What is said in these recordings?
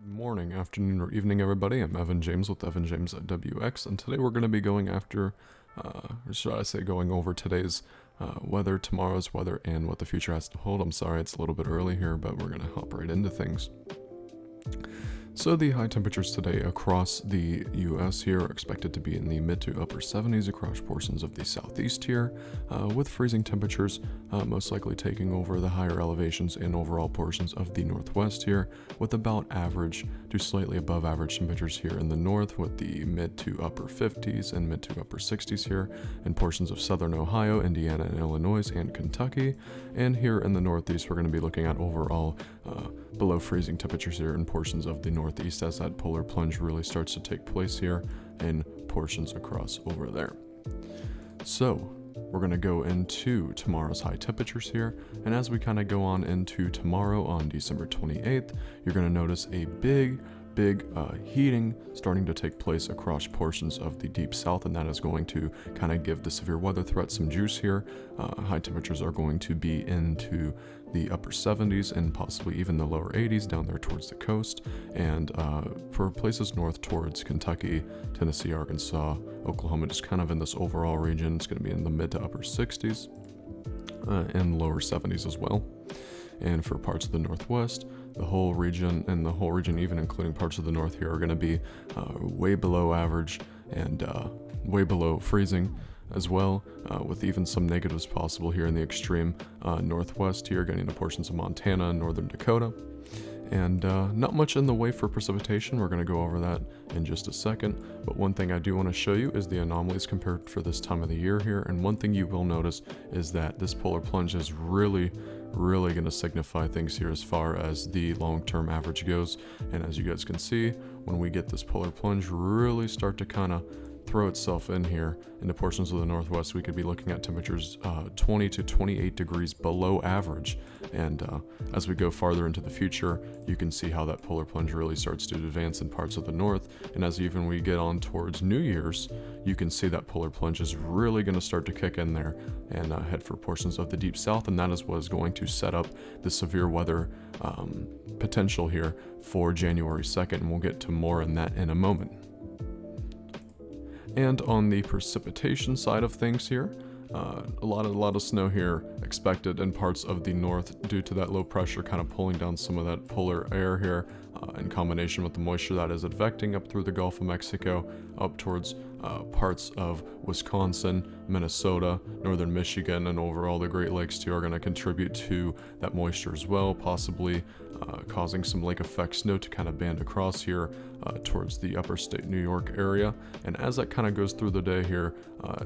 Morning, afternoon, or evening, everybody. I'm Evan James with Evan James at WX, and today we're going to be going after, or should I say, going over today's weather, tomorrow's weather, and what the future has to hold. I'm sorry it's a little bit early here, but we're going to hop right into things. So the high temperatures today across the U.S. here are expected to be in the mid to upper 70s across portions of the southeast here, with freezing temperatures most likely taking over the higher elevations and overall portions of the northwest here, with about average to slightly above average temperatures here in the north, with the mid to upper 50s and mid to upper 60s here in portions of southern Ohio, Indiana, and Illinois, and Kentucky. And here in the northeast, we're going to be looking at overall below freezing temperatures here in portions of the northeast as that polar plunge really starts to take place here in portions across over there. So we're going to go into tomorrow's high temperatures here, and as we kind of go on into tomorrow on December 28th, you're going to notice a big heating starting to take place across portions of the deep south, and that is going to kind of give the severe weather threat some juice here. High temperatures are going to be into the upper 70s and possibly even the lower 80s down there towards the coast, and for places north towards Kentucky, Tennessee, Arkansas, Oklahoma, just kind of in this overall region, it's going to be in the mid to upper 60s and lower 70s as well. And for parts of the northwest, the whole region even including parts of the north here are going to be way below average and way below freezing as well, with even some negatives possible here in the extreme northwest here, getting into portions of Montana and northern Dakota. And not much in the way for precipitation. We're going to go over that in just a second. But one thing I do want to show you is the anomalies compared for this time of the year here. And one thing you will notice is that this polar plunge is really going to signify things here as far as the long-term average goes. And as you guys can see, when we get this polar plunge really start to kind of throw itself in here into portions of the northwest, we could be looking at temperatures 20 to 28 degrees below average. And as we go farther into the future, you can see how that polar plunge really starts to advance in parts of the north. And as even we get on towards New Year's, you can see that polar plunge is really going to start to kick in there and head for portions of the deep south. And that is what is going to set up the severe weather potential here for January 2nd. And we'll get to more on that in a moment. And on the precipitation side of things here, a lot of snow here expected in parts of the north due to that low pressure kind of pulling down some of that polar air here in combination with the moisture that is advecting up through the Gulf of Mexico up towards parts of Wisconsin, Minnesota, northern Michigan, and overall the Great Lakes too are going to contribute to that moisture as well, possibly causing some lake effect snow to kind of band across here towards the upper state New York area. And as that kind of goes through the day here,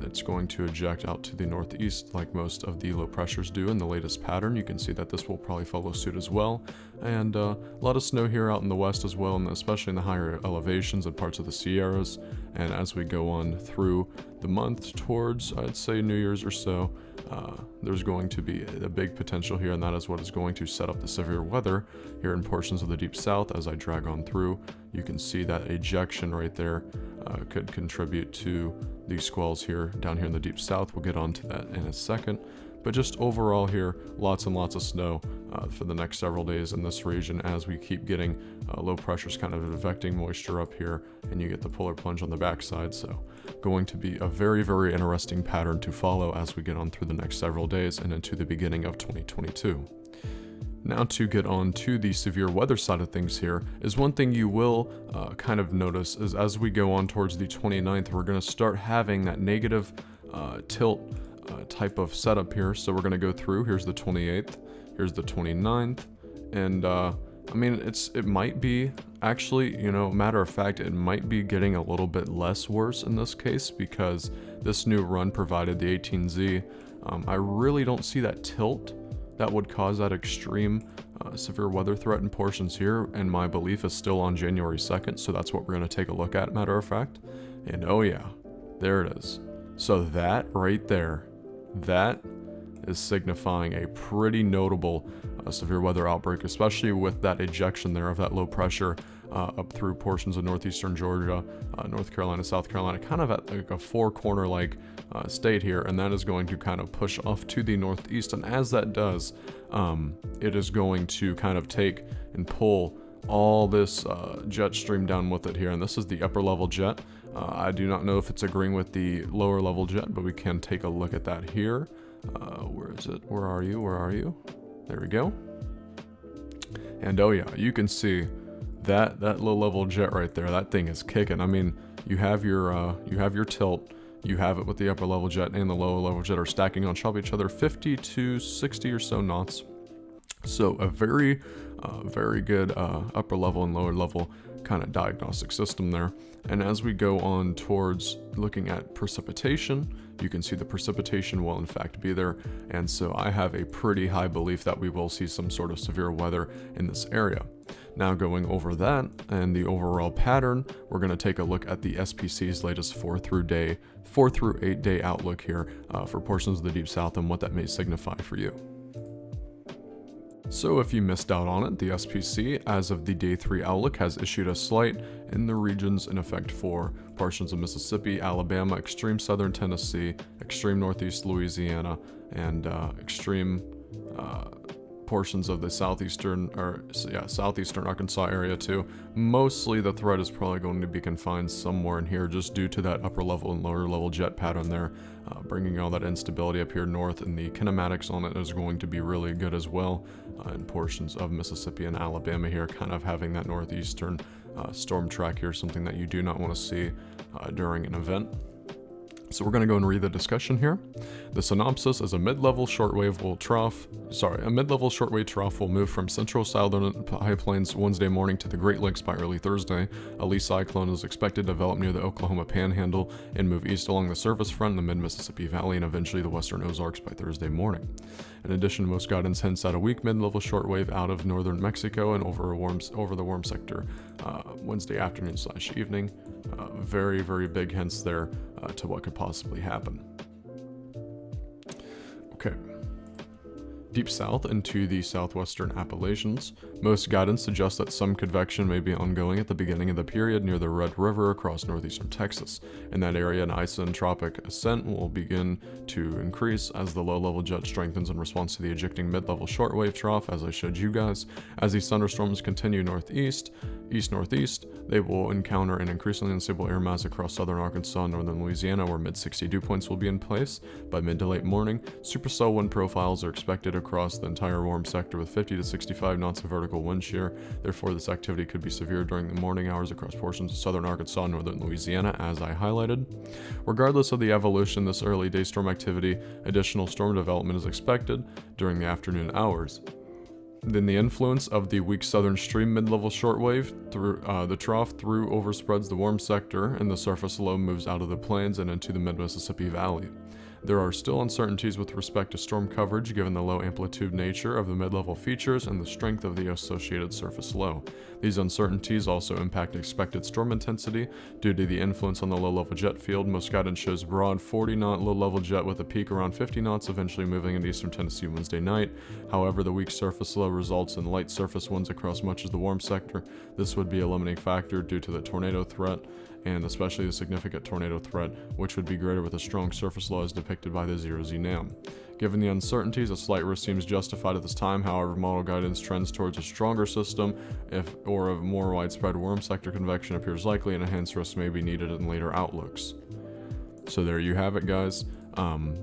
it's going to eject out to the northeast like most of the low pressures do in the latest pattern. You can see that this will probably follow suit as well. And a lot of snow here out in the west as well, and especially in the higher elevations and parts of the Sierras. And as we go on through the month towards, I'd say, New Year's or so, there's going to be a big potential here, and that is what is going to set up the severe weather here in portions of the deep south. As I drag on through, you can see that ejection right there could contribute to these squalls here down here in the deep south. We'll get onto that in a second. But just overall here, lots and lots of snow for the next several days in this region as we keep getting low pressures kind of advecting moisture up here, and you get the polar plunge on the backside. So going to be a very interesting pattern to follow as we get on through the next several days and into the beginning of 2022. Now to get on to the severe weather side of things here is one thing you will kind of notice is as we go on towards the 29th, we're going to start having that negative tilt type of setup here. So we're going to go through, here's the 28th, here's the 29th, and I mean, it might be actually, matter of fact, it might be getting a little bit less worse in this case because this new run provided the 18Z. I really don't see that tilt that would cause that extreme severe weather threat in portions here, and my belief is still on January 2nd, so that's what we're going to take a look at, matter of fact. And oh yeah, there it is. So that right there, that is signifying a pretty notable severe weather outbreak, especially with that ejection there of that low pressure up through portions of northeastern Georgia, North Carolina, South Carolina, kind of at like a four-corner like state here, and that is going to kind of push off to the northeast. And as that does, it is going to kind of take and pull all this jet stream down with it here, and this is the upper level jet. I do not know if it's agreeing with the lower level jet, but we can take a look at that here. Where is it? Where are you? Where are you? There we go. And oh yeah, you can see that low level jet right there. That thing is kicking. I mean, you have your tilt. You have it with the upper level jet and the lower level jet are stacking on top of each other, 50 to 60 or so knots. So a very good upper level and lower level kind of diagnostic system there. And as we go on towards looking at precipitation, you can see the precipitation will in fact be there. And so I have a pretty high belief that we will see some sort of severe weather in this area. Now going over that and the overall pattern, we're going to take a look at the SPC's latest 4 through 8 day outlook here for portions of the Deep South and what that may signify for you. So if you missed out on it, the SPC, as of the Day 3 outlook, has issued a slight in the regions in effect for portions of Mississippi, Alabama, extreme southern Tennessee, extreme northeast Louisiana, and extreme portions of the southeastern Arkansas area too. Mostly the threat is probably going to be confined somewhere in here just due to that upper level and lower level jet pattern there, bringing all that instability up here north, and the kinematics on it is going to be really good as well in portions of Mississippi and Alabama here, kind of having that northeastern storm track here, something that you do not want to see during an event. So we're going to go and read the discussion here. The synopsis is a mid-level shortwave trough will move from central southern high plains Wednesday morning to the Great Lakes by early Thursday. A lee cyclone is expected to develop near the Oklahoma Panhandle and move east along the surface front in the mid-Mississippi Valley and eventually the western Ozarks by Thursday morning. In addition, most guidance hints at a weak mid-level shortwave out of northern Mexico and over the warm sector Wednesday afternoon/evening. Very, very big hints there to what could possibly happen. Okay. Deep south into the southwestern Appalachians. Most guidance suggests that some convection may be ongoing at the beginning of the period near the Red River across northeastern Texas. In that area, an isentropic ascent will begin to increase as the low-level jet strengthens in response to the ejecting mid-level shortwave trough, as I showed you guys. As these thunderstorms continue east-northeast, they will encounter an increasingly unstable air mass across southern Arkansas and northern Louisiana, where mid-60 dew points will be in place. By mid to late morning, supercell wind profiles are expected across the entire warm sector with 50 to 65 knots of vertical wind shear. Therefore, this activity could be severe during the morning hours across portions of southern Arkansas and northern Louisiana, as I highlighted. Regardless of the evolution of this early day storm activity, additional storm development is expected during the afternoon hours. Then the influence of the weak southern stream mid-level shortwave through the trough through overspreads the warm sector, and the surface low moves out of the plains and into the mid-Mississippi Valley. There are still uncertainties with respect to storm coverage given the low amplitude nature of the mid-level features and the strength of the associated surface low. These uncertainties also impact expected storm intensity due to the influence on the low-level jet field. Most guidance shows broad 40-knot low-level jet with a peak around 50 knots, eventually moving into eastern Tennessee Wednesday night. However, the weak surface low results in light surface winds across much of the warm sector. This would be a limiting factor due to the tornado threat, and especially the significant tornado threat, which would be greater with a strong surface low as depicted by the 0Z NAM. Given the uncertainties, a slight risk seems justified at this time. However, model guidance trends towards a stronger system or a more widespread warm sector convection appears likely, and enhanced risk may be needed in later outlooks. So there you have it, guys.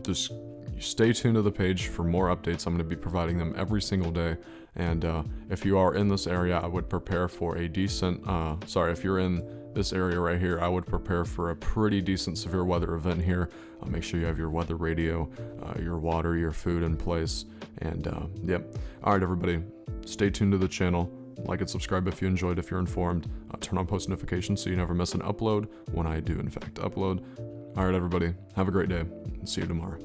Just stay tuned to the page for more updates. I'm going to be providing them every single day. And if you are in this area, I would prepare for a decent, if you're in this area right here, I would prepare for a pretty decent severe weather event here. Make sure you have your weather radio, your water, your food in place. And yep. All right, everybody, stay tuned to the channel. Like and subscribe if you enjoyed, if you're informed. Turn on post notifications so you never miss an upload when I do in fact upload. All right, everybody, have a great day and see you tomorrow.